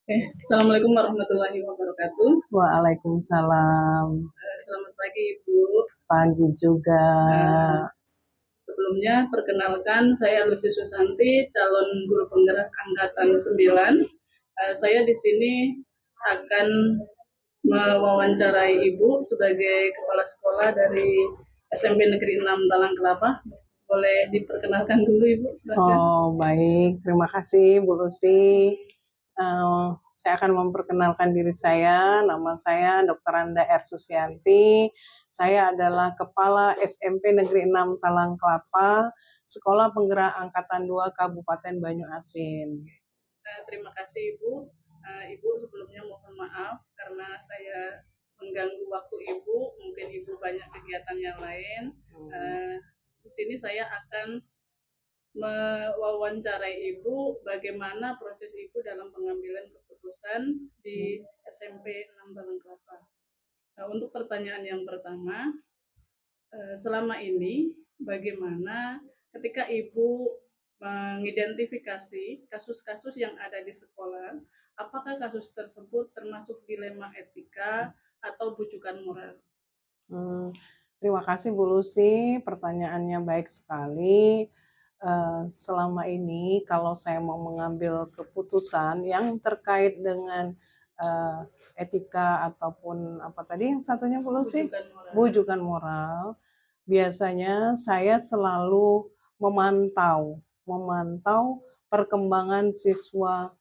Assalamualaikum warahmatullahi wabarakatuh. Waalaikumsalam. Selamat pagi Ibu. Pagi juga. Eh, Sebelumnya perkenalkan saya Lucy Susanti, calon guru penggerak angkatan 9. Saya di sini akan mewawancarai Ibu sebagai kepala sekolah dari SMP Negeri 6 Talang Kelapa. Boleh diperkenalkan dulu Ibu, silakan. Oh, baik. Terima kasih, Bu Lucy. Saya akan memperkenalkan diri saya. Nama saya Dr. Anda R. Susianti. Saya adalah Kepala SMP Negeri 6 Talang Kelapa, Sekolah Penggerak Angkatan 2 Kabupaten Banyuasin. Terima kasih Ibu. Ibu sebelumnya mohon maaf karena saya mengganggu waktu Ibu. Mungkin Ibu banyak kegiatan yang lain. Di sini saya akan mewawancarai Ibu bagaimana proses Ibu dalam pengambilan keputusan di SMP 6 Talang Kelapa. Untuk pertanyaan yang pertama, selama ini bagaimana ketika Ibu mengidentifikasi kasus-kasus yang ada di sekolah, apakah kasus tersebut termasuk dilema etika atau bujukan moral? Terima kasih Bu Lucy, pertanyaannya baik sekali. Selama ini kalau saya mau mengambil keputusan yang terkait dengan etika ataupun apa tadi yang satunya Bu Lucy? Bujukan moral. Biasanya saya selalu memantau perkembangan siswa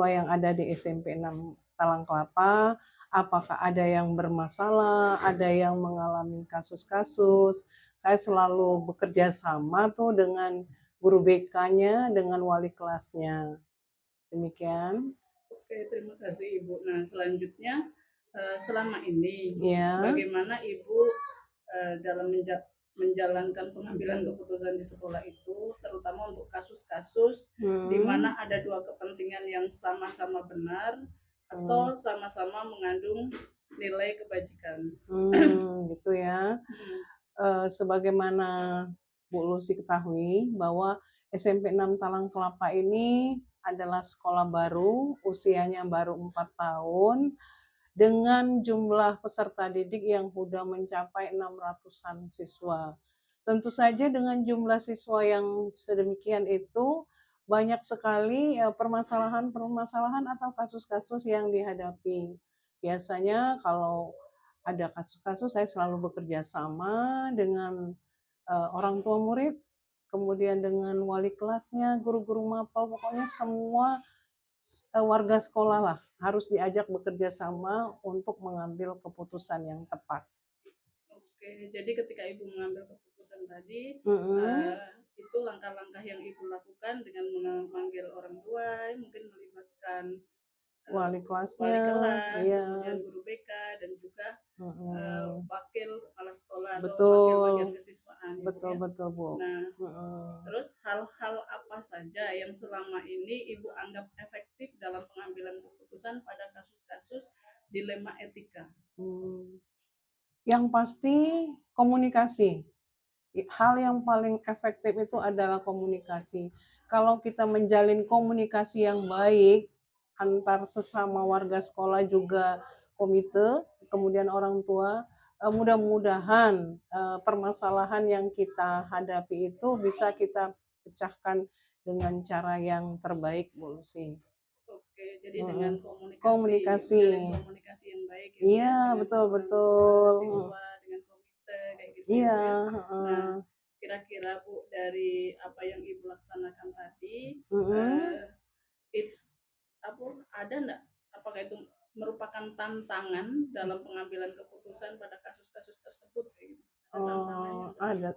yang ada di SMP 6 Talang Kelapa, apakah ada yang bermasalah, ada yang mengalami kasus-kasus. Saya selalu bekerja sama tuh dengan guru BK-nya, dengan wali kelasnya. Demikian. Oke, terima kasih Ibu. Nah, selanjutnya selama ini Ya. bagaimana Ibu dalam menjalankan pengambilan keputusan di sekolah itu, terutama untuk kasus-kasus di mana ada dua kepentingan yang sama-sama benar atau sama-sama mengandung nilai kebajikan. Gitu ya. Sebagaimana Bu Lucy ketahui bahwa SMP 6 Talang Kelapa ini adalah sekolah baru, usianya baru 4 tahun, dengan jumlah peserta didik yang sudah mencapai 600-an siswa. Tentu saja dengan jumlah siswa yang sedemikian itu, banyak sekali permasalahan-permasalahan atau kasus-kasus yang dihadapi. Biasanya kalau ada kasus-kasus, saya selalu bekerja sama dengan orang tua murid, kemudian dengan wali kelasnya, guru-guru mapel, pokoknya semua warga sekolah lah harus diajak bekerja sama untuk mengambil keputusan yang tepat. Oke, jadi ketika Ibu mengambil keputusan tadi, itu langkah-langkah yang Ibu lakukan dengan memanggil orang tua, mungkin melibatkan wali kelas, iya. kemudian guru BK dan juga wakil kepala sekolah atau Betul. wakil bagian kesiswaan. Betul, ya. betul Bu. Nah, terus hal-hal apa saja yang selama ini Ibu anggap efektif dalam pengambilan keputusan pada kasus-kasus dilema etika? Yang pasti komunikasi. Hal yang paling efektif itu adalah komunikasi. Kalau kita menjalin komunikasi yang baik antar sesama warga sekolah juga komite, kemudian orang tua, mudah-mudahan permasalahan yang kita hadapi itu bisa kita pecahkan dengan cara yang terbaik, Bu Lucy. Oke, jadi dengan komunikasi yang baik ya, iya, betul. siswa, dengan komite kayak gitu. Iya. Nah, kira-kira Bu dari apa yang Ibu laksanakan tadi, ada enggak apakah itu merupakan tantangan dalam pengambilan keputusan pada kasus-kasus tersebut? Ada.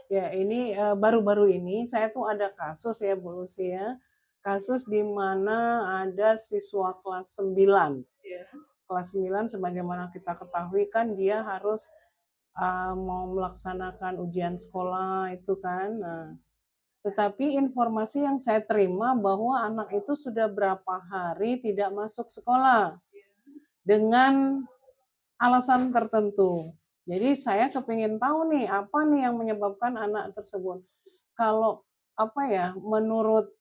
Ya, ini baru-baru ini saya tuh ada kasus ya Bu Lucy ya. Kasus di mana ada siswa kelas 9. Kelas 9 sebagaimana kita ketahui kan dia harus mau melaksanakan ujian sekolah itu kan. Nah, tetapi informasi yang saya terima bahwa anak itu sudah berapa hari tidak masuk sekolah dengan alasan tertentu. Jadi saya kepingin tahu nih apa nih yang menyebabkan anak tersebut. Kalau menurut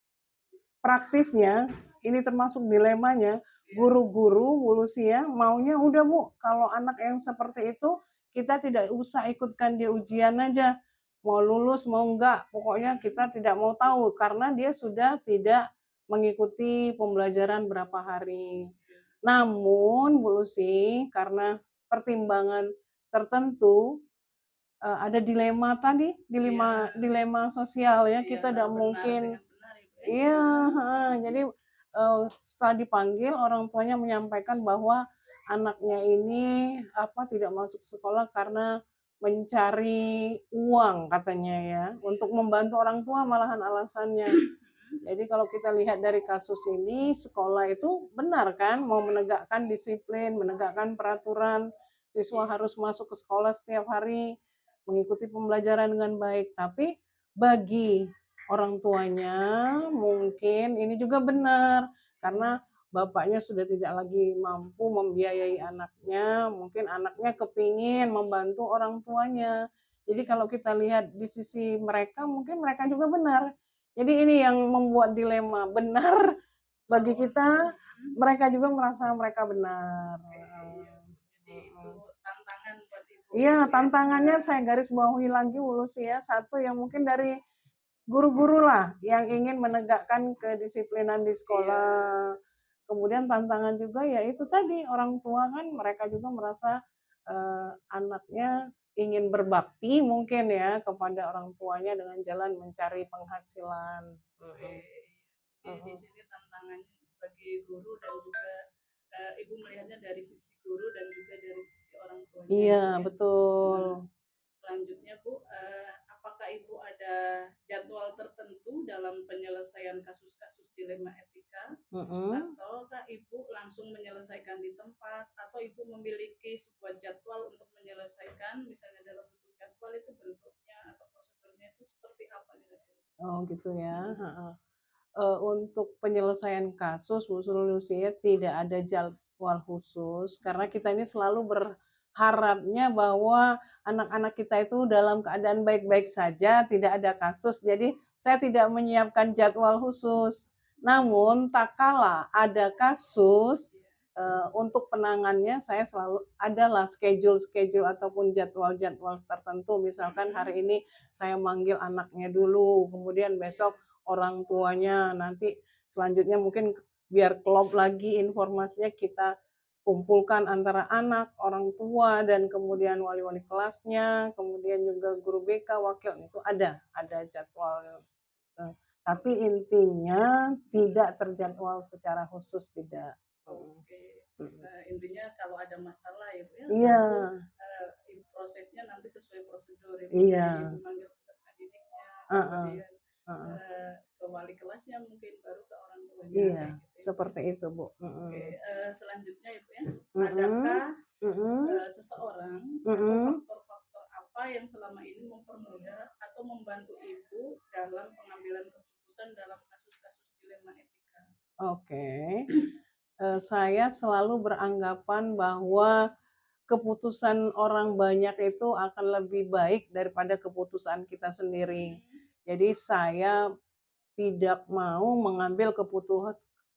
praktisnya ini termasuk dilemanya, guru-guru Bu Lucia maunya udah Bu, kalau anak yang seperti itu kita tidak usah ikutkan dia ujian aja, mau lulus mau enggak, pokoknya kita tidak mau tahu karena dia sudah tidak mengikuti pembelajaran berapa hari. Namun Bu Lucy, karena pertimbangan tertentu, ada dilema tadi, dilema Iya. dilema sosial ya, Iya, kita tidak antara benar mungkin dengan benar Ibu ya. iya, heeh, jadi, setelah dipanggil orang tuanya menyampaikan bahwa anaknya ini, tidak masuk sekolah karena mencari uang katanya ya, untuk membantu orang tua malahan alasannya. Jadi kalau kita lihat dari kasus ini, sekolah itu benar kan mau menegakkan disiplin, menegakkan peraturan, siswa harus masuk ke sekolah setiap hari, mengikuti pembelajaran dengan baik. Tapi bagi orang tuanya mungkin ini juga benar, karena bapaknya sudah tidak lagi mampu membiayai anaknya, mungkin anaknya kepingin membantu orang tuanya. Jadi kalau kita lihat di sisi mereka, mungkin mereka juga benar. Jadi ini yang membuat dilema, benar bagi kita, mereka juga merasa mereka benar. Jadi itu tantangan buat Ibu Iya, gitu ya. tantangannya saya garis bawahi lagi Ulus ya, satu yang mungkin dari guru-guru lah yang ingin menegakkan kedisiplinan di sekolah. Kemudian tantangan juga ya itu tadi, orang tua kan mereka juga merasa, anaknya ingin berbakti mungkin ya kepada orang tuanya dengan jalan mencari penghasilan. Oke. Jadi di Mhm. sini tantangannya bagi guru dan juga Ibu melihatnya dari sisi guru dan juga dari sisi orang tuanya Iya, gitu ya. betul. Nah, selanjutnya Bu, apakah Ibu ada jadwal tertentu dalam penyelesaian kasus-kasus dilema etika? Mhm. Ataukah Ibu langsung menyelesaikan di tempat? Atau Ibu memiliki sebuah jadwal untuk menyelesaikan, misalnya dalam bentuk jadwal itu bentuknya atau prosedurnya itu seperti apa nih? Oh gitu ya, heeh. Untuk penyelesaian kasus Bu Sulistiawati tidak ada jadwal khusus, karena kita ini selalu berharapnya bahwa anak-anak kita itu dalam keadaan baik-baik saja, tidak ada kasus, jadi saya tidak menyiapkan jadwal khusus. Namun tak kala ada kasus, untuk penanganannya saya selalu adalah schedule-schedule ataupun jadwal-jadwal tertentu, misalkan hari ini saya manggil anaknya dulu, kemudian besok orang tuanya, nanti selanjutnya mungkin biar klop lagi informasinya kita kumpulkan antara anak, orang tua, dan kemudian wali-wali kelasnya, kemudian juga guru BK, wakil, itu ada jadwal. Tapi intinya tidak terjadwal secara khusus, tidak. Oke. Mhm. Intinya kalau ada masalah ya Bu ya, Iya, prosesnya nanti sesuai prosedur Ibu, iya, dari Ibu manggil peserta didiknya, heeh, kemudian heeh, ke wali kelasnya mungkin, baru ke orang tuanya iya, kayak gitu ya. seperti itu Bu. Oke, Mhm. selanjutnya Ibu ya, Mhm, adakah mhm, seseorang atau mhm. faktor-faktor apa yang selama ini mempermudah atau membantu Ibu dalam pengambilan keputusan dalam kasus-kasus dilema etika? Oke, saya selalu beranggapan bahwa keputusan orang banyak itu akan lebih baik daripada keputusan kita sendiri. Mhm. Jadi saya tidak mau mengambil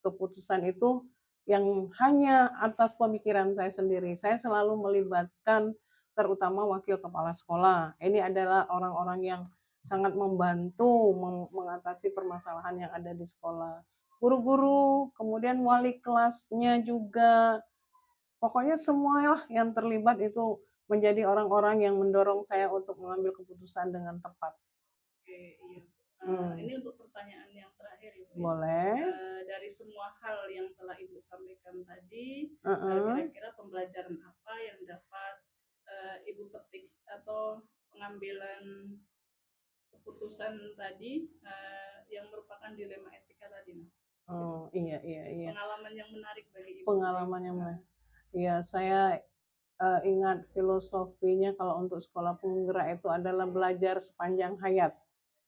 keputusan itu yang hanya atas pemikiran saya sendiri. Saya selalu melibatkan terutama wakil kepala sekolah. Ini adalah orang-orang yang sangat membantu mengatasi permasalahan yang ada di sekolah. Guru-guru, kemudian wali kelasnya juga, pokoknya semualah yang terlibat itu menjadi orang-orang yang mendorong saya untuk mengambil keputusan dengan tepat. Oke, iya. Hmm, Ini untuk pertanyaan yang terakhir Ibu ya. boleh. Dari semua hal yang telah Ibu sampaikan tadi, Heeh. kira-kira pembelajaran apa yang dapat Ibu petik atau pengambilan keputusan tadi yang merupakan dilema etika tadi, Mas? Oh, iya, iya, iya. Pengalaman yang menarik bagi Ibu. Pengalaman yang mana? Iya, saya ingat filosofinya kalau untuk sekolah penggerak itu adalah belajar sepanjang hayat.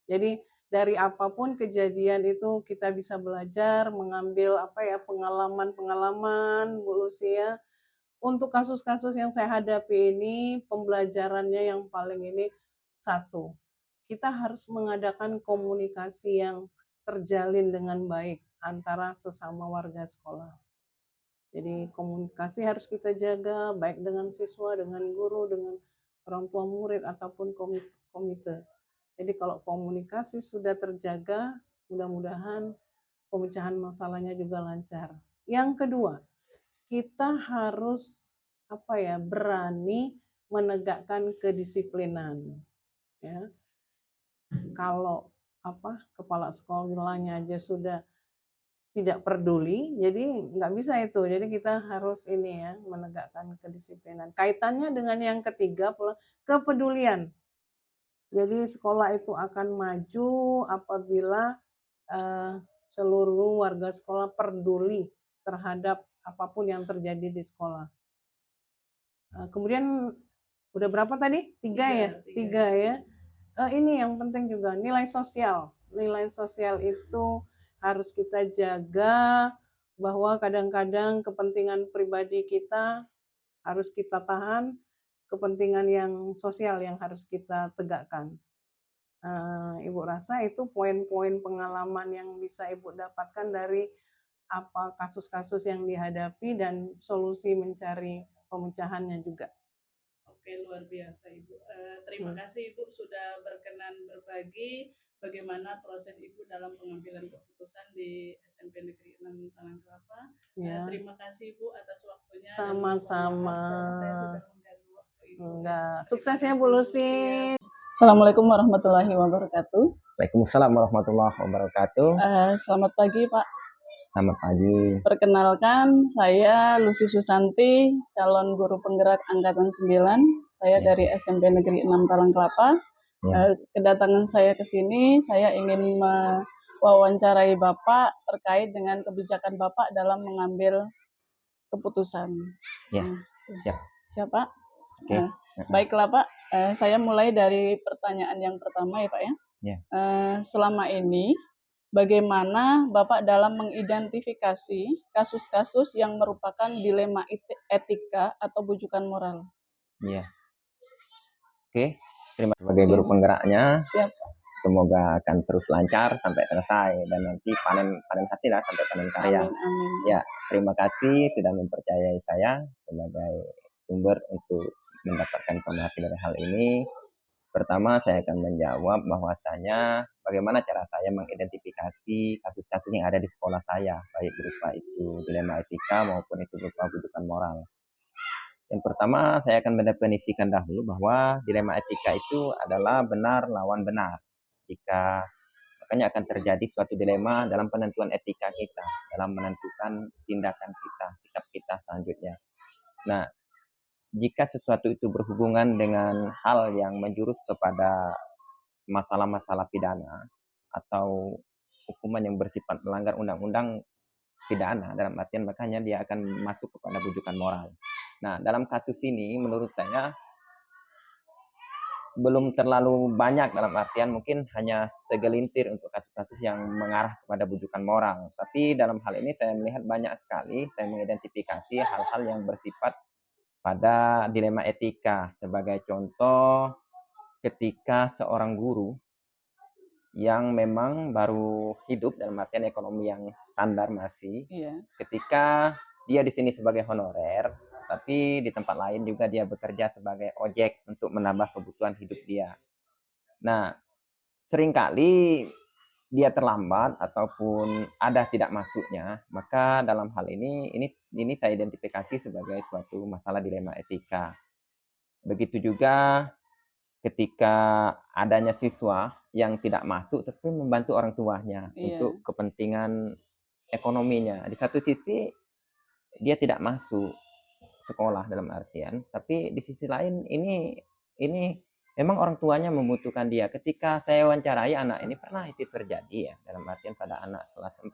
Jadi dari apapun kejadian itu kita bisa belajar, mengambil apa ya, pengalaman-pengalaman, Bu Lucia. Untuk kasus-kasus yang saya hadapi ini, pembelajarannya yang paling ini satu, kita harus mengadakan komunikasi yang terjalin dengan baik. antara sesama warga sekolah. Jadi komunikasi harus kita jaga baik dengan siswa, dengan guru, dengan orang tua murid ataupun komite. Jadi kalau komunikasi sudah terjaga, mudah-mudahan pemecahan masalahnya juga lancar. Yang kedua, kita harus berani menegakkan kedisiplinan. Ya, kalau kepala sekolahnya aja sudah tidak peduli, jadi nggak bisa itu. Jadi kita harus menegakkan kedisiplinan. Kaitannya dengan yang ketiga, kepedulian. Jadi sekolah itu akan maju apabila seluruh warga sekolah peduli terhadap apapun yang terjadi di sekolah. Kemudian udah berapa tadi? Tiga ya? Tiga ya. Ini yang penting juga, nilai sosial. Nilai sosial itu harus kita jaga, bahwa kadang-kadang kepentingan pribadi kita harus kita tahan, kepentingan yang sosial yang harus kita tegakkan. Ibu rasa itu poin-poin pengalaman yang bisa Ibu dapatkan dari kasus-kasus yang dihadapi dan solusi mencari pemecahannya juga. Oke, luar biasa Ibu. Terima kasih Ibu sudah berkenan berbagi bagaimana proses Ibu dalam pengambilan keputusan di SMP Negeri 6 Talang Kelapa. Terima kasih Ibu atas waktunya. Sama-sama. Saya sudah mengganggu waktu Ibu. Enggak. Suksesnya Bu Lucy. Assalamualaikum warahmatullahi wabarakatuh. Waalaikumsalam warahmatullahi wabarakatuh. Selamat pagi Pak. Selamat pagi. Perkenalkan, saya Lucy Susanti, calon guru penggerak Angkatan 9. Saya dari SMP Negeri 6 Talang Kelapa. Kedatangan saya ke sini, saya ingin mewawancarai Bapak terkait dengan kebijakan Bapak dalam mengambil keputusan. Ya, siap. Siapa? Oke. Baiklah Pak, saya mulai dari pertanyaan yang pertama ya Pak ya. Selama ini, bagaimana Bapak dalam mengidentifikasi kasus-kasus yang merupakan dilema etika atau bujukan moral? Iya. Oke, terima kasih sebagai guru penggeraknya. Siap. Semoga akan terus lancar sampai selesai dan nanti panen hasil sampai panen karya. Amin. Ya, terima kasih sudah mempercayai saya sebagai sumber untuk mendapatkan informasi dari hal ini. Pertama, saya akan menjawab bahwasanya bagaimana cara saya mengidentifikasi kasus-kasus yang ada di sekolah saya, baik berupa itu dilema etika maupun itu berupa bujukan moral. Yang pertama, saya akan mendefinisikan dahulu bahwa dilema etika itu adalah benar lawan benar. Makanya akan terjadi suatu dilema dalam penentuan etika kita, dalam menentukan tindakan kita, sikap kita selanjutnya. Nah, jika sesuatu itu berhubungan dengan hal yang menjurus kepada masalah-masalah pidana atau hukuman yang bersifat melanggar undang-undang pidana, dalam artian makanya dia akan masuk kepada bujukan moral. Nah, dalam kasus ini menurut saya belum terlalu banyak, dalam artian mungkin hanya segelintir untuk kasus-kasus yang mengarah kepada bujukan moral. Tapi dalam hal ini saya melihat banyak sekali, saya mengidentifikasi hal-hal yang bersifat pada dilema etika. Sebagai contoh, ketika seorang guru yang memang baru hidup dalam artian ekonomi yang standar masih, ketika dia di sini sebagai honorer, tapi di tempat lain juga dia bekerja sebagai ojek untuk menambah kebutuhan hidup dia. Nah, seringkali dia terlambat ataupun ada tidak masuknya, maka dalam hal ini saya identifikasi sebagai suatu masalah dilema etika. Begitu juga ketika adanya siswa yang tidak masuk tapi membantu orang tuanya untuk kepentingan ekonominya. Di satu sisi dia tidak masuk sekolah dalam artian, tapi di sisi lain ini memang orang tuanya membutuhkan dia. Ketika saya wawancarai anak ini, pernah itu terjadi ya, dalam artian pada anak kelas 4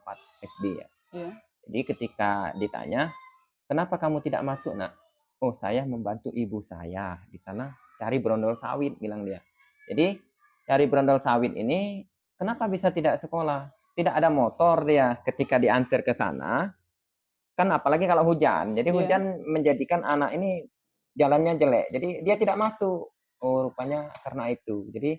SD ya. Jadi ketika ditanya, kenapa kamu tidak masuk nak? Oh, saya membantu ibu saya di sana cari brondol sawit, bilang dia. Jadi cari brondol sawit ini kenapa bisa tidak sekolah? Tidak ada motor dia ketika diantar ke sana. Kan apalagi kalau hujan. Jadi hujan menjadikan anak ini jalannya jelek. Jadi dia tidak masuk. Oh, rupanya karena itu. Jadi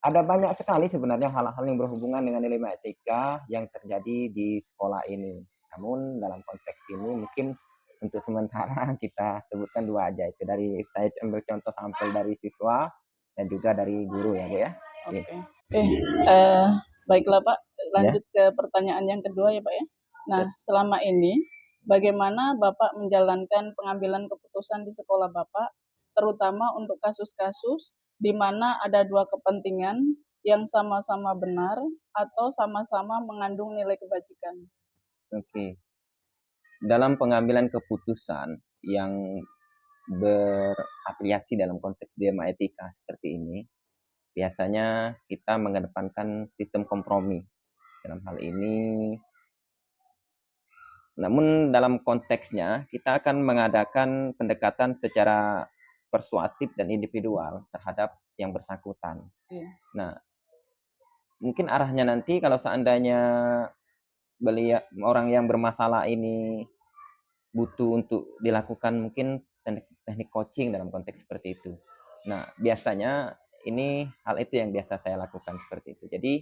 Ada banyak sekali sebenarnya hal-hal yang berhubungan dengan nilai etika yang terjadi di sekolah ini. Namun dalam konteks ini mungkin untuk sementara kita sebutkan dua aja itu dari saya ambil contoh sampel dari siswa dan juga dari guru ya Bu ya. Oke. Eh, baiklah Pak, Ya. lanjut ke pertanyaan yang kedua ya Pak ya. Nah, selama ini bagaimana Bapak menjalankan pengambilan keputusan di sekolah Bapak, terutama untuk kasus-kasus di mana ada dua kepentingan yang sama-sama benar atau sama-sama mengandung nilai kebajikan? Oke. Dalam pengambilan keputusan yang berafiliasi dalam konteks dilema etika seperti ini, biasanya kita mengedepankan sistem kompromi. Dalam hal ini, namun dalam konteksnya kita akan mengadakan pendekatan secara persuasif dan individual terhadap yang bersangkutan. Iya. Nah, mungkin arahnya nanti kalau seandainya orang yang bermasalah ini butuh untuk dilakukan mungkin teknik coaching dalam konteks seperti itu. Nah, biasanya ini hal itu yang biasa saya lakukan seperti itu. Jadi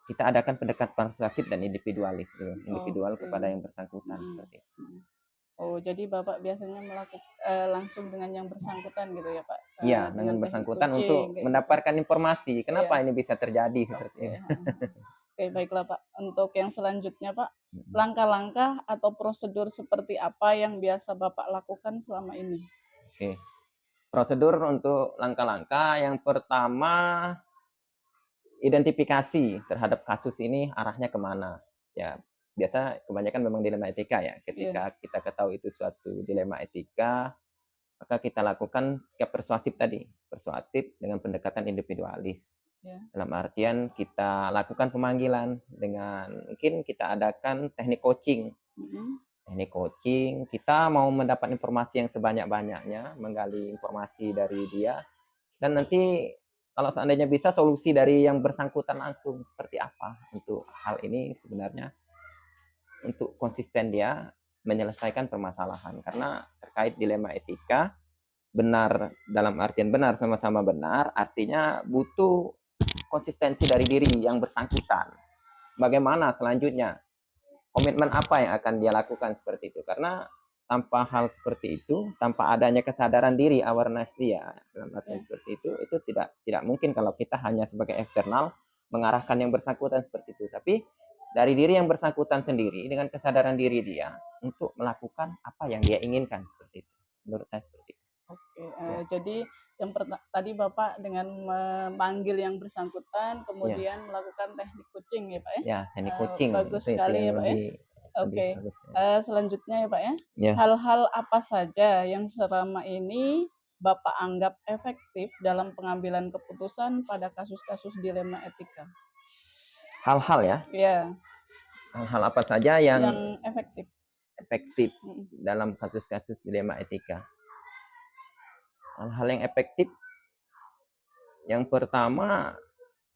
kita adakan pendekatan persuasif dan individualis, individual kepada yang bersangkutan seperti itu. Oh, jadi Bapak biasanya langsung dengan yang bersangkutan gitu ya Pak? Iya, dengan teknik bersangkutan coaching, untuk kayak gitu. mendapatkan informasi kenapa Iya. ini bisa terjadi seperti Oke, ini. Oke, baiklah Pak. Untuk yang selanjutnya Pak, langkah-langkah atau prosedur seperti apa yang biasa Bapak lakukan selama ini? Oke. Prosedur untuk langkah-langkah yang pertama, identifikasi terhadap kasus ini arahnya kemana. Ya, biasa kebanyakan memang dilema etika ya. Ketika kita ketahui itu suatu dilema etika, maka kita lakukan sikap persuasif tadi. Persuasif dengan pendekatan individualis. Ya. Dalam artian kita lakukan pemanggilan dengan mungkin kita adakan teknik coaching. Teknik coaching, kita mau mendapat informasi yang sebanyak-banyaknya, menggali informasi dari dia, dan nanti kalau seandainya bisa solusi dari yang bersangkutan langsung seperti apa untuk hal ini sebenarnya untuk konsisten dia menyelesaikan permasalahan. Karena terkait dilema etika, benar dalam artian benar sama-sama benar, artinya butuh konsistensi dari diri yang bersangkutan. Bagaimana selanjutnya? Komitmen apa yang akan dia lakukan seperti itu? Karena tanpa hal seperti itu, tanpa adanya kesadaran diri, awareness dia dalam artian seperti itu tidak mungkin kalau kita hanya sebagai eksternal mengarahkan yang bersangkutan seperti itu. Tapi dari diri yang bersangkutan sendiri dengan kesadaran diri dia untuk melakukan apa yang dia inginkan seperti itu. Menurut saya seperti itu. Oke, jadi yang tadi Bapak dengan memanggil yang bersangkutan, kemudian melakukan teknik coaching ya Pak ya? Ya, teknik coaching Bagus itu sekali ya yang Pak ya. Oke, bagus, ya. selanjutnya ya Pak ya, Ya. hal-hal apa saja yang selama ini Bapak anggap efektif dalam pengambilan keputusan pada kasus-kasus dilema etika? Hal-hal ya? Iya. Hal-hal apa saja yang efektif dalam kasus-kasus dilema etika? Hal-hal yang efektif, yang pertama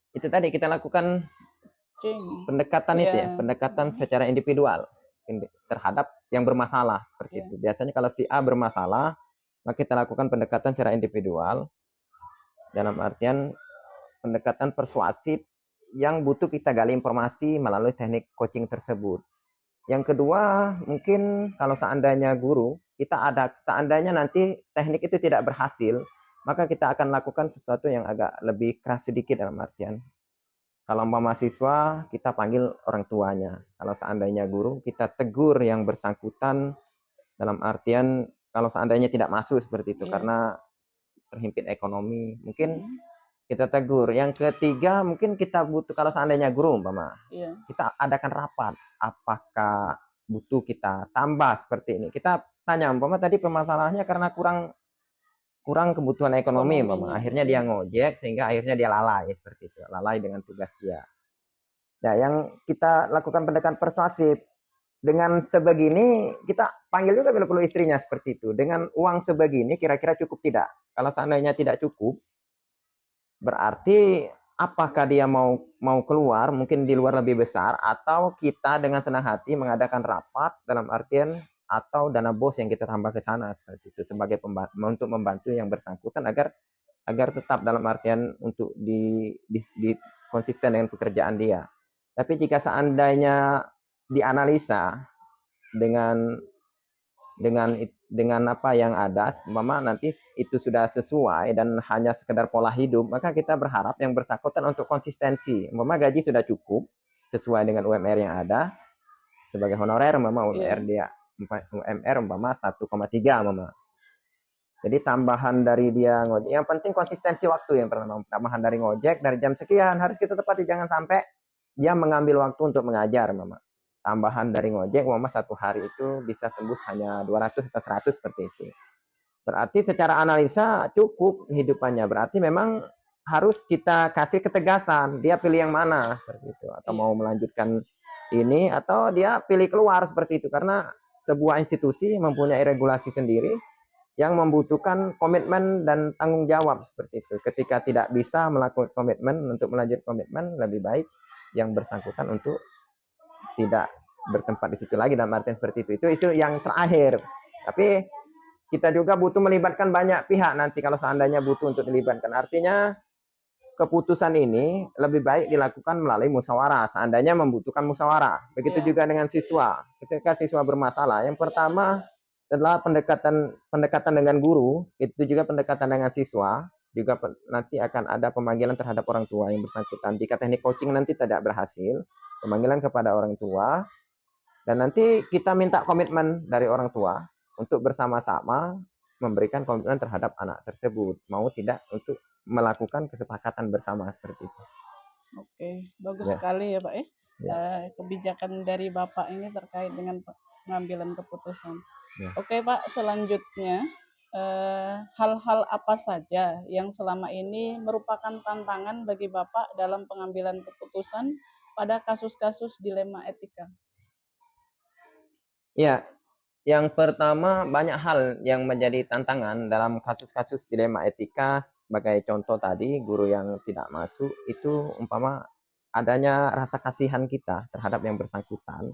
itu tadi kita lakukan pendekatan itu ya, pendekatan secara individual terhadap yang bermasalah seperti itu. Biasanya kalau si A bermasalah, maka kita lakukan pendekatan secara individual dalam artian pendekatan persuasif yang butuh kita gali informasi melalui teknik coaching tersebut. Yang kedua, mungkin kalau seandainya guru, seandainya nanti teknik itu tidak berhasil, maka kita akan lakukan sesuatu yang agak lebih keras sedikit dalam artian. Kalau mahasiswa, kita panggil orang tuanya. Kalau seandainya guru, kita tegur yang bersangkutan dalam artian kalau seandainya tidak masuk seperti itu karena terhimpit ekonomi, mungkin kita tegur. Yang ketiga, mungkin kita butuh kalau seandainya guru, kita adakan rapat. Apakah butuh kita tambah seperti ini? Kita tanya, tadi permasalahannya karena kurang kebutuhan ekonomi, akhirnya dia ngojek sehingga akhirnya dia lalai seperti itu, lalai dengan tugas dia. Nah, yang kita lakukan pendekatan persuasif dengan sebegini kita panggil juga bila perlu istrinya seperti itu. Dengan uang sebegini kira-kira cukup tidak? Kalau seandainya tidak cukup, berarti apakah dia mau keluar mungkin di luar lebih besar atau kita dengan senang hati mengadakan rapat dalam artian atau dana bos yang kita tambah ke sana seperti itu sebagai untuk membantu yang bersangkutan agar agar tetap dalam artian untuk di konsisten dengan pekerjaan dia. Tapi jika seandainya dianalisa dengan dengan apa yang ada, umpama nanti itu sudah sesuai dan hanya sekedar pola hidup, maka kita berharap yang bersangkutan untuk konsistensi. Umpama gaji sudah cukup sesuai dengan UMR yang ada sebagai honorer, umpama UMR dia UMR umpama 1,3 umpama. Jadi tambahan dari dia ngojek, yang penting konsistensi waktu yang pertama. Tambahan dari ngojek dari jam sekian harus kita tepati, jangan sampai dia mengambil waktu untuk mengajar, mama. Tambahan dari ngojek, mama satu hari itu bisa tembus hanya 200 atau 100 seperti itu. Berarti secara analisa cukup hidupannya. Berarti memang harus kita kasih ketegasan. Dia pilih yang mana seperti itu, atau mau melanjutkan ini atau dia pilih keluar seperti itu. Karena sebuah institusi mempunyai regulasi sendiri yang membutuhkan komitmen dan tanggung jawab seperti itu. Ketika tidak bisa melakukan komitmen untuk melanjutkan komitmen, lebih baik yang bersangkutan untuk tidak bertempat di situ lagi, dalam artian seperti itu. Itu yang terakhir. Tapi kita juga butuh melibatkan banyak pihak nanti kalau seandainya butuh untuk dilibatkan. Artinya keputusan ini lebih baik dilakukan melalui musyawarah, seandainya membutuhkan musyawarah. Begitu juga dengan siswa. Ketika siswa bermasalah, yang pertama adalah pendekatan dengan guru, itu juga pendekatan dengan siswa, juga nanti akan ada pemanggilan terhadap orang tua yang bersangkutan. Jika teknik coaching nanti tidak berhasil, pemanggilan kepada orang tua, dan nanti kita minta komitmen dari orang tua untuk bersama-sama memberikan komitmen terhadap anak tersebut, mau tidak untuk melakukan kesepakatan bersama seperti itu. Oke, bagus sekali ya Pak ya. Kebijakan dari Bapak ini terkait dengan pengambilan keputusan. Oke Pak, selanjutnya hal-hal apa saja yang selama ini merupakan tantangan bagi Bapak dalam pengambilan keputusan pada kasus-kasus dilema etika? Ya, yang pertama banyak hal yang menjadi tantangan dalam kasus-kasus dilema etika. Sebagai contoh tadi, guru yang tidak masuk itu umpama adanya rasa kasihan kita terhadap yang bersangkutan.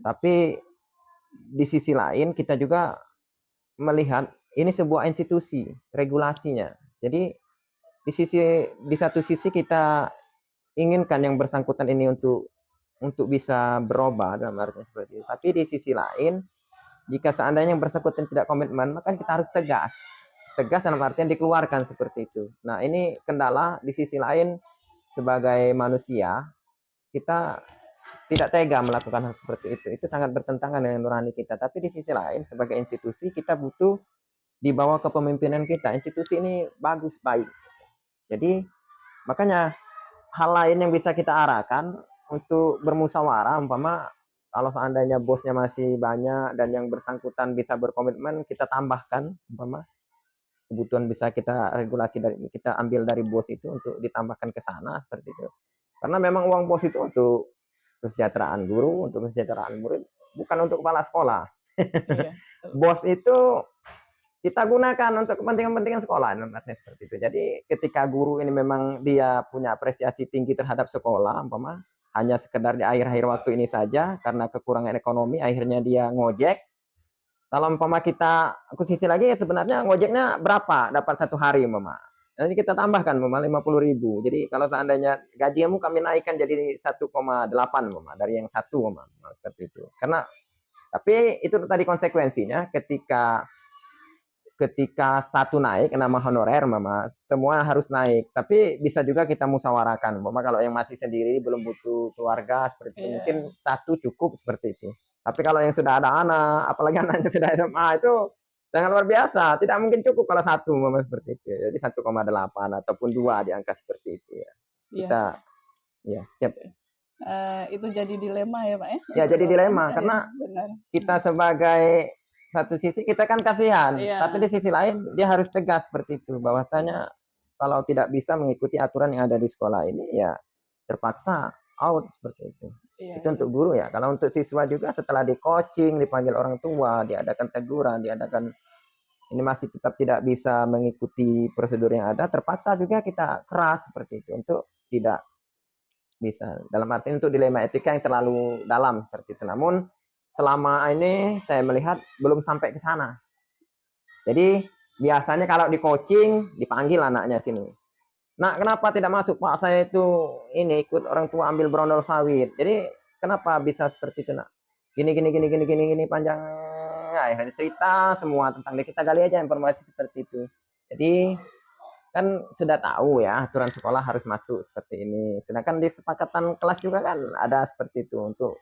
Tapi di sisi lain kita juga melihat ini sebuah institusi, regulasinya. Jadi di satu sisi kita inginkan yang bersangkutan ini untuk bisa berubah dalam artinya seperti itu. Tapi di sisi lain, jika seandainya yang bersangkutan tidak komitmen, maka kita harus tegas. Tegas dalam artian dikeluarkan seperti itu. Nah, ini kendala di sisi lain sebagai manusia, kita tidak tega melakukan hal seperti itu. Itu sangat bertentangan dengan nurani kita. Tapi di sisi lain, sebagai institusi, kita butuh di bawah kepemimpinan kita. Institusi ini bagus, baik. Jadi, makanya hal lain yang bisa kita arahkan untuk bermusyawarah, umpama kalau seandainya bosnya masih banyak dan yang bersangkutan bisa berkomitmen, kita tambahkan, umpama kebutuhan bisa kita regulasi dari kita ambil dari bos itu untuk ditambahkan ke sana seperti itu. Karena memang uang bos itu untuk kesejahteraan guru, untuk kesejahteraan murid, bukan untuk kepala sekolah. Bos itu kita gunakan untuk kepentingan-kepentingan sekolah, seperti itu. Jadi ketika guru ini memang dia punya apresiasi tinggi terhadap sekolah, umpama hanya sekedar di akhir-akhir waktu ini saja karena kekurangan ekonomi akhirnya dia ngojek. Kalau umpama kita akuisisi lagi, sebenarnya ngojeknya berapa dapat satu hari, umpama. Nanti kita tambahkan umpama 50.000. Jadi kalau seandainya gajimu kami naikkan jadi 1,8 umpama dari yang 1 umpama, seperti itu. Karena tapi itu tadi konsekuensinya ketika satu naik nama honorer, umpama semua harus naik. Tapi bisa juga kita musyawarahkan, umpama kalau yang masih sendiri belum butuh keluarga seperti itu, mungkin satu cukup seperti itu. Tapi kalau yang sudah ada anak, apalagi anaknya sudah SMA, itu sangat luar biasa. Tidak mungkin cukup kalau satu, memang seperti itu. Jadi 1,8 ataupun 2 di angka seperti itu ya. Kita siap. Itu jadi dilema ya Pak ya? Ya, jadi dilema karena kita sebagai satu sisi kita kan kasihan, tapi di sisi lain dia harus tegas seperti itu, bahwasanya kalau tidak bisa mengikuti aturan yang ada di sekolah ini ya terpaksa out seperti itu. Itu untuk guru ya. Kalau untuk siswa juga setelah di coaching, dipanggil orang tua, diadakan teguran, diadakan ini masih tetap tidak bisa mengikuti prosedur yang ada, terpaksa juga kita keras seperti itu untuk tidak bisa. Dalam arti untuk dilema etika yang terlalu dalam seperti itu. Namun selama ini saya melihat belum sampai ke sana. Jadi biasanya kalau di coaching dipanggil anaknya sini. Nak, kenapa tidak masuk Pak? Saya itu ini ikut orang tua ambil brondol sawit. Jadi kenapa bisa seperti itu nak? Gini panjang. Akhirnya cerita semua tentang dia. Kita gali aja informasi seperti itu. Jadi kan sudah tahu ya aturan sekolah harus masuk seperti ini. Sedangkan di kesepakatan kelas juga kan ada seperti itu untuk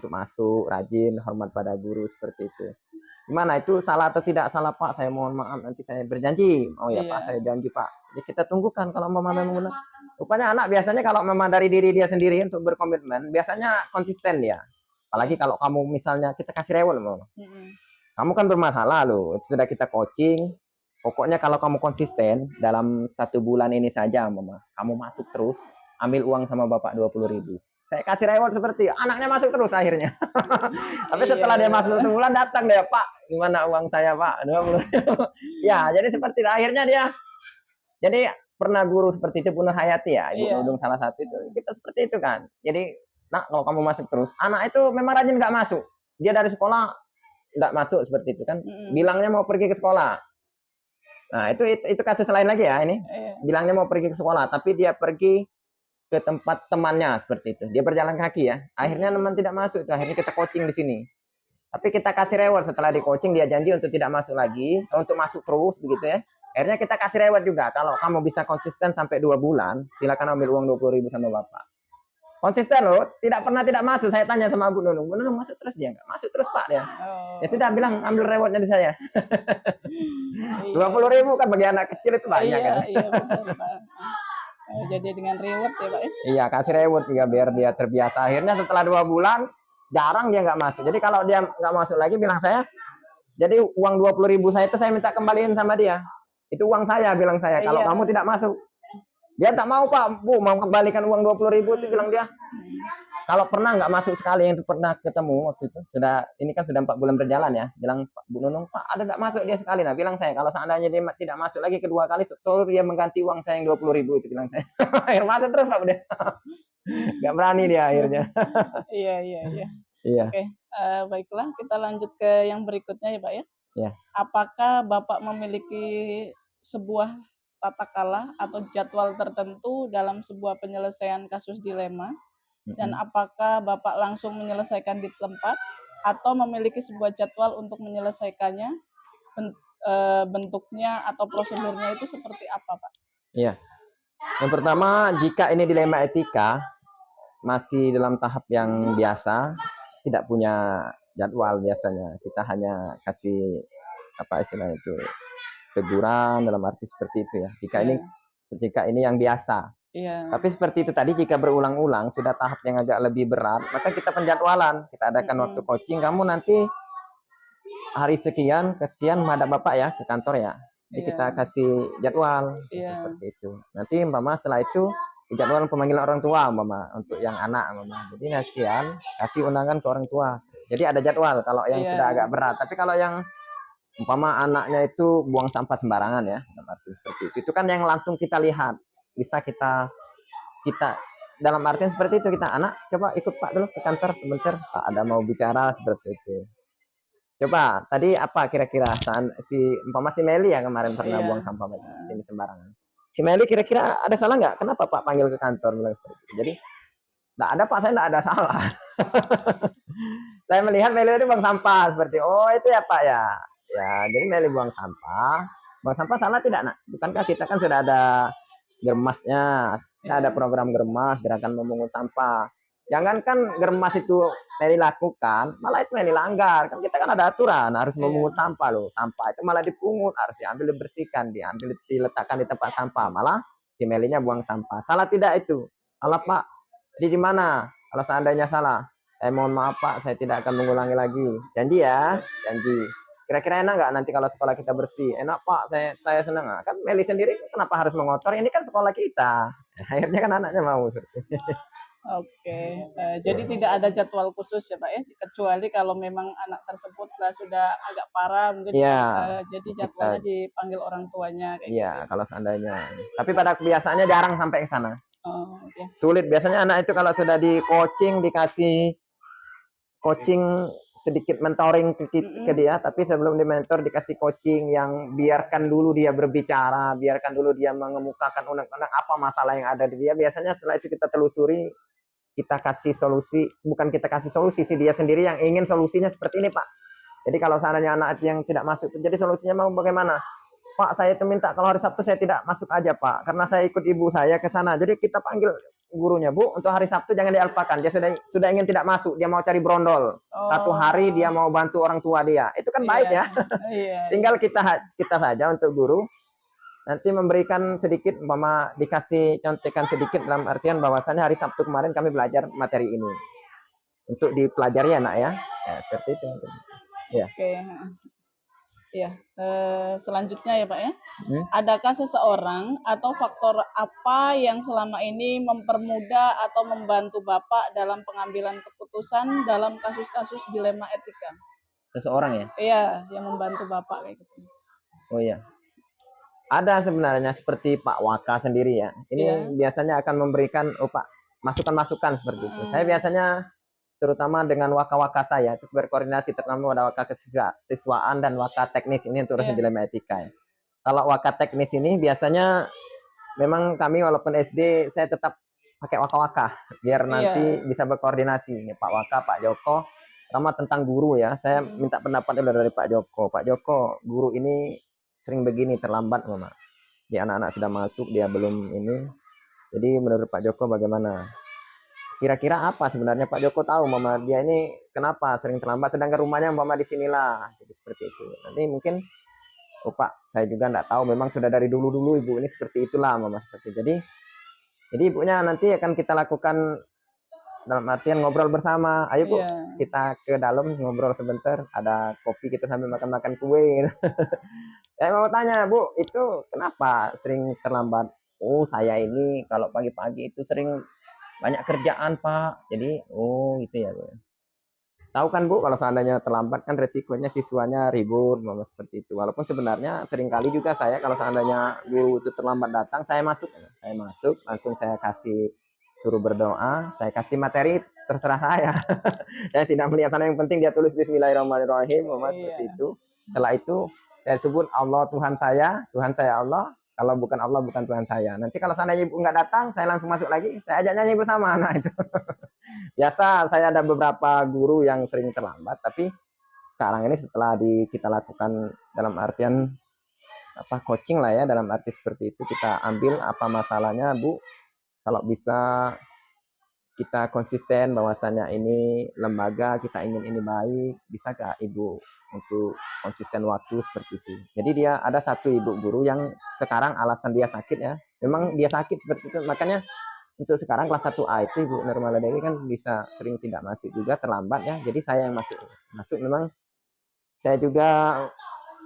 masuk rajin, hormat pada guru seperti itu. Gimana itu salah atau tidak salah Pak? Saya mohon maaf, nanti saya berjanji. Oh ya Pak, saya janji Pak. Jadi kita tunggukan kalau mama memang benar. Rupanya anak biasanya kalau memang dari diri dia sendiri untuk berkomitmen, biasanya konsisten dia. Apalagi kalau kamu misalnya kita kasih rewel, Mama. Kamu kan bermasalah loh. Sudah kita coaching. Pokoknya kalau kamu konsisten dalam 1 bulan ini saja, Mama, kamu masuk terus, ambil uang sama Bapak 20.000. Saya kasih reward seperti anaknya masuk terus akhirnya. Tapi setelah dia masuk 1 bulan datang dia, Pak, gimana uang saya Pak? 20.000. Ya, jadi seperti itu. Akhirnya dia, jadi pernah guru seperti itu, Bu Nur Hayati ya, Ibu Nudung salah satu itu, kita seperti itu kan. Jadi, nak kalau kamu masuk terus, anak itu memang rajin nggak masuk. Dia dari sekolah nggak masuk seperti itu kan. Bilangnya mau pergi ke sekolah. Nah, itu kasus lain lagi ya ini. Bilangnya mau pergi ke sekolah, tapi dia pergi ke tempat temannya seperti itu. Dia berjalan kaki ya. Akhirnya teman tidak masuk itu. Akhirnya kita coaching di sini. Tapi kita kasih reward setelah di coaching, dia janji untuk tidak masuk lagi, untuk masuk terus begitu ya. Akhirnya kita kasih reward juga. Kalau kamu bisa konsisten sampai 2 bulan, silakan ambil uang 20.000 sama Bapak. Konsisten loh, tidak pernah tidak masuk. Saya tanya sama Bu Nunung, Bu Nunung masuk terus dia nggak? Masuk terus Pak dia. Ya sudah bilang ambil rewardnya di saya. 20.000 kan bagi anak kecil itu banyak kan. Iya betul Pak. Jadi dengan reward ya Pak ya? Iya kasih reward juga biar dia terbiasa. Akhirnya setelah 2 bulan jarang dia nggak masuk. Jadi kalau dia nggak masuk lagi bilang saya, jadi uang 20.000 saya itu saya minta kembaliin sama dia. Itu uang saya bilang saya. Kalau kamu tidak masuk, dia tak mau Pak, Bu mau kembalikan uang 20.000 itu bilang dia. Kalau pernah nggak masuk sekali yang pernah ketemu waktu itu, sudah ini kan sudah 4 bulan berjalan ya, bilang Pak Bu Nunung, Pak ada nggak masuk dia sekali, nah bilang saya kalau seandainya dia tidak masuk lagi kedua kali, setelah dia mengganti uang saya yang 20.000 itu bilang saya, akhir masuk terus Pak udah, nggak berani dia akhirnya. Iya. Iya. Oke, baiklah kita lanjut ke yang berikutnya ya Pak ya. Iya. Apakah Bapak memiliki sebuah tata kala atau jadwal tertentu dalam sebuah penyelesaian kasus dilema? Dan apakah Bapak langsung menyelesaikan di tempat atau memiliki sebuah jadwal untuk menyelesaikannya? Bentuknya atau prosedurnya itu seperti apa Pak? Iya. Yang pertama, jika ini dilema etika masih dalam tahap yang biasa, tidak punya jadwal biasanya. Kita hanya kasih apa istilahnya itu teguran dalam arti seperti itu ya. Jika ini yang biasa. Iya. Tapi seperti itu tadi, jika berulang-ulang sudah tahap yang agak lebih berat, maka kita penjadwalan. Kita adakan waktu coaching, kamu nanti hari sekian ke sekian menghadap Bapak ya ke kantor ya. Jadi kita kasih jadwal seperti itu. Nanti umpama setelah itu jadwal pemanggilan orang tua umpama untuk yang anak umpama. Jadi sekian kasih undangan ke orang tua. Jadi ada jadwal kalau yang sudah agak berat. Tapi kalau yang umpama anaknya itu buang sampah sembarangan ya, arti seperti itu. Itu kan yang langsung kita lihat. Bisa kita dalam artian seperti itu, kita anak coba ikut Pak dulu ke kantor sebentar, Pak ada mau bicara seperti itu. Coba tadi apa kira-kira si umpama si Meli ya kemarin pernah buang sampah ini sembarangan. Si Meli kira-kira ada salah nggak? Kenapa Pak panggil ke kantor bilang seperti itu? Jadi nggak ada Pak, saya nggak ada salah. Saya melihat Meli itu buang sampah seperti oh itu ya Pak ya. Ya jadi Meli buang sampah salah tidak nak? Bukankah kita kan sudah ada germasnya, kita ada program germas, gerakan memungut sampah. Jangankan germas itu Meli lakukan, malah itu Meli langgar. Kan kita kan ada aturan, harus memungut sampah loh. Sampah itu malah dipungut, harus diambil dibersihkan, diletakkan di tempat sampah. Malah si Melinya buang sampah. Salah tidak itu? Salah Pak. Jadi di mana? Kalau seandainya salah, saya mohon maaf Pak, saya tidak akan mengulangi lagi. Janji ya, janji. Kira-kira enak nggak nanti kalau sekolah kita bersih? Enak Pak, saya senang. Kan Meli sendiri kenapa harus mengotor? Ini kan sekolah kita. Akhirnya kan anaknya mau. Oke, jadi tidak ada jadwal khusus ya Pak ya, kecuali kalau memang anak tersebut sudah agak parah mungkin jadi jadwalnya dipanggil orang tuanya. Iya, kalau seandainya. Tapi pada kebiasaannya jarang sampai ke sana. Sulit biasanya anak itu kalau sudah di coaching, dikasih coaching sedikit mentoring ke dia, tapi sebelum di mentor dikasih coaching yang biarkan dulu dia berbicara, biarkan dulu dia mengemukakan unek-unek apa masalah yang ada di dia. Biasanya setelah itu kita telusuri, kita kasih solusi, bukan kita kasih solusi sih, dia sendiri yang ingin solusinya seperti ini Pak. Jadi kalau seandainya anak yang tidak masuk, jadi solusinya mau bagaimana? Pak, saya itu minta kalau hari Sabtu saya tidak masuk aja Pak, karena saya ikut ibu saya ke sana. Jadi kita panggil gurunya, Bu, untuk hari Sabtu jangan dialpakan. Dia sudah ingin tidak masuk, dia mau cari brondol. Satu hari dia mau bantu orang tua dia. Itu kan baik ya. Tinggal kita saja untuk guru nanti memberikan sedikit, mama dikasih contekan sedikit dalam artian bahwasannya hari Sabtu kemarin kami belajar materi ini untuk dipelajari ya nak ya, seperti itu. Ya. Oke. Ya, selanjutnya ya Pak ya. Adakah seseorang atau faktor apa yang selama ini mempermudah atau membantu Bapak dalam pengambilan keputusan dalam kasus-kasus dilema etika? Seseorang ya? Iya, yang membantu Bapak kayak gitu. Oh iya. Ada sebenarnya seperti Pak Waka sendiri ya. Ini biasanya akan memberikan Pak masukan-masukan seperti itu. Saya biasanya terutama dengan waka-waka saya itu berkoordinasi, terutama ada waka kesiswaan dan waka teknis ini untuk urusan dilema etika ya. Kalau waka teknis ini biasanya memang kami walaupun SD saya tetap pakai waka-waka biar nanti bisa berkoordinasi. Pak Waka, Pak Joko, terutama tentang guru ya. Saya minta pendapat dari Pak Joko. Pak Joko, guru ini sering begini terlambat Mama. Di anak-anak sudah masuk dia belum ini. Jadi menurut Pak Joko bagaimana? Kira-kira apa sebenarnya Pak Joko tahu Mama dia ini kenapa sering terlambat sedangkan rumahnya Mama di sinilah. Jadi seperti itu. Nanti mungkin Pak saya juga enggak tahu memang sudah dari dulu-dulu Ibu ini seperti itulah Mama seperti. Jadi ibunya nanti akan kita lakukan dalam artian ngobrol bersama. Ayo Bu, kita ke dalam ngobrol sebentar, ada kopi kita sambil makan-makan kue. Saya mau tanya, Bu, itu kenapa sering terlambat? Oh, saya ini kalau pagi-pagi itu sering banyak kerjaan Pak, jadi itu ya Bu. Tahu kan Bu kalau seandainya terlambat kan resikonya siswanya ribut Mama seperti itu. Walaupun sebenarnya seringkali juga saya kalau seandainya guru itu terlambat datang saya masuk langsung saya kasih suruh berdoa, saya kasih materi terserah saya. Saya tidak melihat sana, yang penting dia tulis Bismillahirrahmanirrahim Mama seperti itu. Setelah itu saya sebut Allah Tuhan saya Allah. Kalau bukan Allah, bukan Tuhan saya. Nanti kalau seandainya Ibu nggak datang, saya langsung masuk lagi, saya ajak nyanyi bersama. Nah itu. Biasa saya ada beberapa guru yang sering terlambat, tapi sekarang ini setelah kita lakukan dalam artian coaching lah ya, dalam arti seperti itu kita ambil apa masalahnya Bu. Kalau bisa kita konsisten bahwasanya ini lembaga kita ingin ini baik, bisa nggak Ibu untuk konsisten waktu seperti itu. Jadi dia ada satu ibu guru yang sekarang alasan dia sakit ya, memang dia sakit seperti itu, makanya untuk sekarang kelas 1A itu Ibu Nurmala Dewi kan bisa sering tidak masuk juga, terlambat ya. Jadi saya yang masuk memang saya juga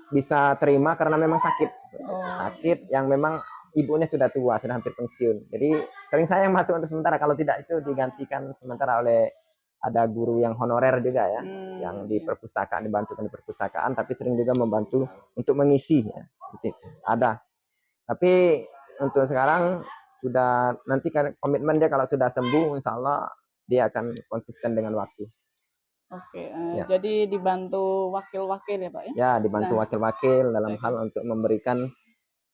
bisa terima karena memang sakit yang memang ibunya sudah tua, sudah hampir pensiun. Jadi sering saya yang masuk untuk sementara, kalau tidak itu digantikan sementara oleh ada guru yang honorer juga ya, yang di perpustakaan, dibantu di perpustakaan, tapi sering juga membantu untuk mengisi ya. Gitu. Ada. Tapi untuk sekarang sudah nanti kan komitmen dia kalau sudah sembuh insya Allah dia akan konsisten dengan waktu. Oke, jadi dibantu wakil-wakil ya Pak ya? Ya, dibantu wakil-wakil dalam hal untuk memberikan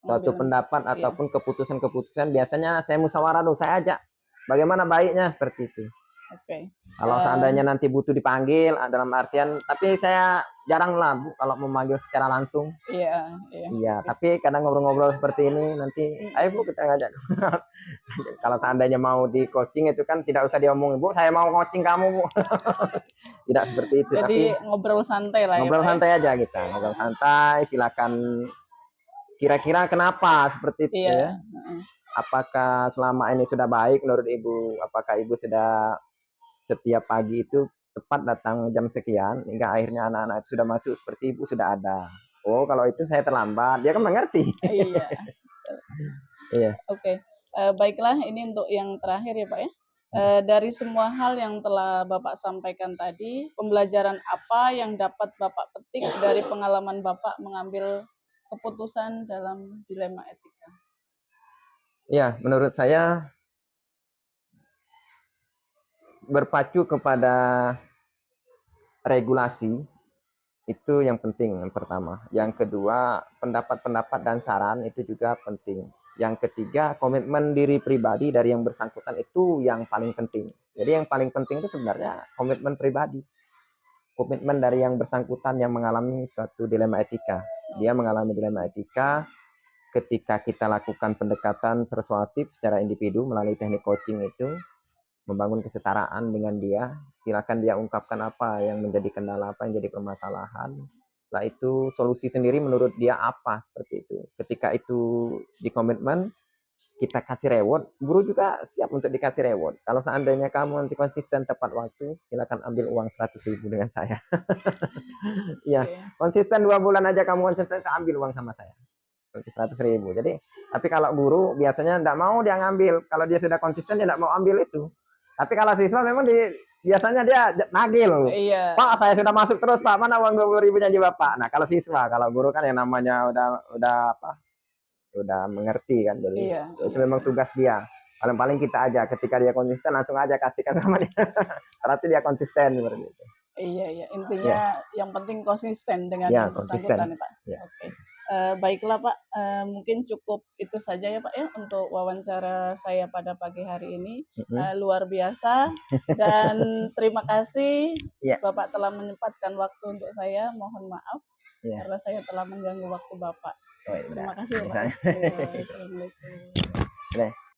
suatu pendapat ataupun keputusan-keputusan. Biasanya saya musyawarah dulu, saya ajak bagaimana baiknya seperti itu. Oke. Kalau seandainya nanti butuh dipanggil dalam artian, tapi saya jarang lah Bu kalau memanggil secara langsung. Iya, tapi kadang ngobrol-ngobrol seperti ini nanti, ayo Bu kita ngajak. Kalau seandainya mau di coaching itu kan tidak usah diomongin, Bu saya mau coaching kamu Bu. Tidak seperti itu. Jadi tapi ngobrol santai lah ngobrol santai aja kita, ngobrol santai, silakan. Kira-kira kenapa seperti itu ya? Apakah selama ini sudah baik menurut Ibu? Apakah Ibu sudah setiap pagi itu tepat datang jam sekian hingga akhirnya anak-anak sudah masuk seperti Ibu sudah ada? Oh kalau itu saya terlambat, dia kan mengerti. Iya. Oke, baiklah ini untuk yang terakhir ya Pak ya. Dari semua hal yang telah Bapak sampaikan tadi, pembelajaran apa yang dapat Bapak petik dari pengalaman Bapak mengambil keputusan dalam dilema etika? Ya, menurut saya berpacu kepada regulasi itu yang penting yang pertama. Yang kedua, pendapat-pendapat dan saran itu juga penting. Yang ketiga, komitmen diri pribadi dari yang bersangkutan itu yang paling penting. Jadi yang paling penting itu sebenarnya komitmen pribadi. Komitmen dari yang bersangkutan yang mengalami suatu dilema etika. Dia mengalami dilema etika ketika kita lakukan pendekatan persuasif secara individu melalui teknik coaching itu, membangun kesetaraan dengan dia, silakan dia ungkapkan apa yang menjadi kendala, apa yang jadi permasalahan. Setelah itu solusi sendiri menurut dia apa, seperti itu. Ketika itu di komitmen, kita kasih reward, guru juga siap untuk dikasih reward. Kalau seandainya kamu nanti konsisten tepat waktu, silakan ambil uang 100.000 dengan saya. Iya, Oke. konsisten 2 bulan aja kamu konsisten, ambil uang sama saya. 100.000. Jadi, tapi kalau guru biasanya tidak mau dia ngambil. Kalau dia sudah konsisten dia tidak mau ambil itu. Tapi kalau siswa memang biasanya dia nagih loh. Iya. Pak, saya sudah masuk terus Pak, mana uang 20.000 janji Bapak. Nah kalau siswa, kalau guru kan yang namanya udah mengerti kan. Jadi Iya. itu memang tugas dia. Paling-paling kita aja ketika dia konsisten langsung aja kasihkan sama dia. Berarti dia konsisten seperti itu. Iya. Intinya yang penting konsisten dengan Ya, yang bersangkutan konsisten. ya Pak. Ya. Oke. Baiklah Pak, mungkin cukup itu saja ya Pak ya untuk wawancara saya pada pagi hari ini. Luar biasa dan terima kasih Ya. Bapak telah menyempatkan waktu untuk saya. Mohon maaf Ya. karena saya telah mengganggu waktu Bapak. Oh, Terima kasih ya Pak. misalnya. Assalamualaikum.